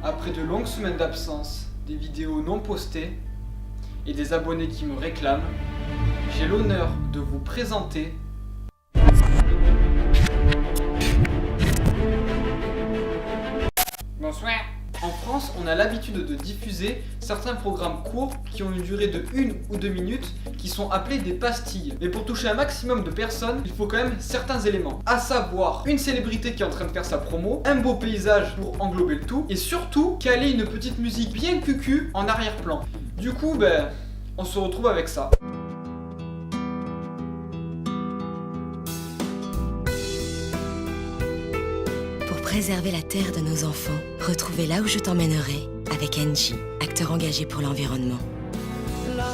Après de longues semaines d'absence, des vidéos non postées et des abonnés qui me réclament, j'ai l'honneur de vous présenter Bonsoir. En France, on a l'habitude de diffuser certains programmes courts qui ont une durée de 1 ou 2 minutes qui sont appelés des pastilles. Mais pour toucher un maximum de personnes, il faut quand même certains éléments. À savoir, une célébrité qui est en train de faire sa promo, un beau paysage pour englober le tout, et surtout, caler une petite musique bien cucu en arrière-plan. Du coup, on se retrouve avec ça. Pour préserver la terre de nos enfants, retrouvez Là où je t'emmènerai avec Engie, acteur engagé pour l'environnement. Là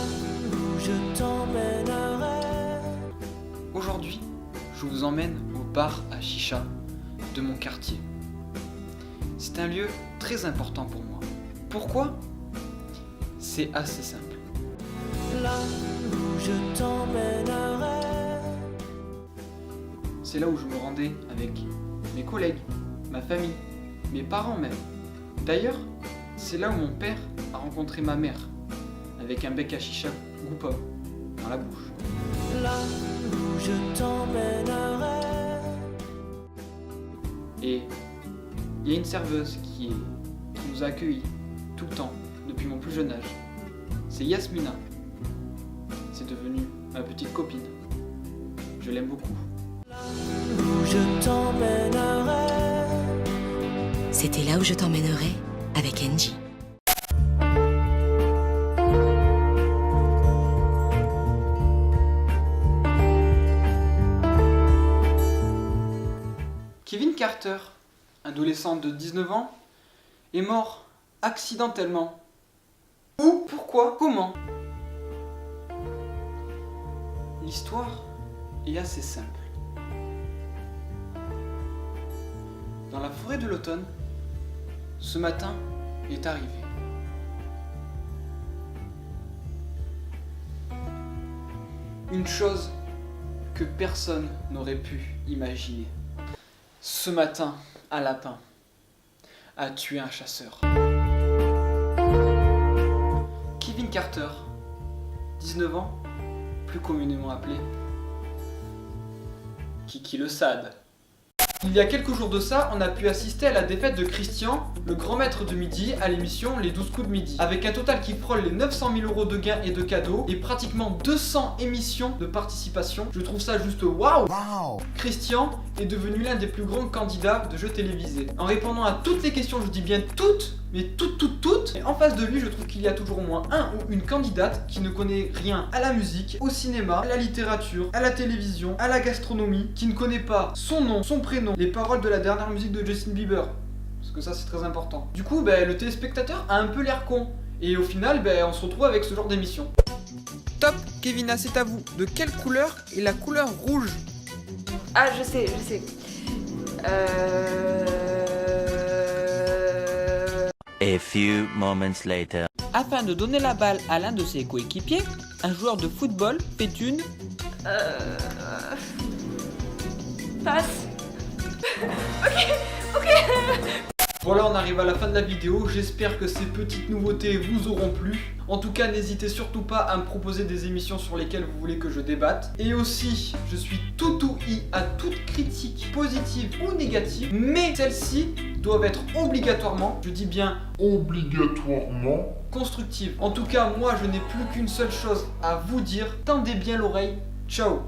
où je t'emmènerai. Aujourd'hui, je vous emmène au bar à chicha de mon quartier. C'est un lieu très important pour moi. Pourquoi ? C'est assez simple. Là où je t'emmènerai. C'est là où je me rendais avec mes collègues, ma famille, mes parents même. D'ailleurs, c'est là où mon père a rencontré ma mère, avec un bec à chicha goût pomme dans la bouche. Là où je t'emmènerai. Et il y a une serveuse qui nous a accueillis tout le temps, depuis mon plus jeune âge. C'est Yasmina. C'est devenu ma petite copine. Je l'aime beaucoup. Là où je t'emmènerai. C'était Là où je t'emmènerai avec Engie. Kevin Carter, adolescent de 19 ans, est mort accidentellement. Où ? Pourquoi ? Comment ? L'histoire est assez simple. Dans la forêt de l'automne, ce matin est arrivé. Une chose que personne n'aurait pu imaginer. Ce matin, un lapin a tué un chasseur. Kevin Carter, 19 ans, plus communément appelé Kiki le Sade. Il y a quelques jours de ça, on a pu assister à la défaite de Christian, le grand maître de midi, à l'émission Les 12 coups de midi. Avec un total qui frôle les 900 000 € de gains et de cadeaux, et pratiquement 200 émissions de participation, je trouve ça juste waouh! Christian est devenu l'un des plus grands candidats de jeux télévisés. En répondant à toutes les questions, je dis bien toutes, mais toutes, et en face de lui, je trouve qu'il y a toujours au moins un ou une candidate qui ne connaît rien à la musique, au cinéma, à la littérature, à la télévision, à la gastronomie, qui ne connaît pas son nom, son prénom, les paroles de la dernière musique de Justin Bieber. Parce que ça, c'est très important. Du coup, le téléspectateur a un peu l'air con. Et au final, on se retrouve avec ce genre d'émission. Top, Kevina, c'est à vous. De quelle couleur est la couleur rouge ? Ah, je sais. A few moments later. Afin de donner la balle à l'un de ses coéquipiers, un joueur de football fait une... Passe. Ok. Voilà, on arrive à la fin de la vidéo. J'espère que ces petites nouveautés vous auront plu. En tout cas, n'hésitez surtout pas à me proposer des émissions sur lesquelles vous voulez que je débatte. Et aussi, je suis tout ouïe à toute critique, positive ou négative. Mais celles-ci doivent être obligatoirement, je dis bien obligatoirement, constructives. En tout cas, moi, je n'ai plus qu'une seule chose à vous dire. Tendez bien l'oreille. Ciao.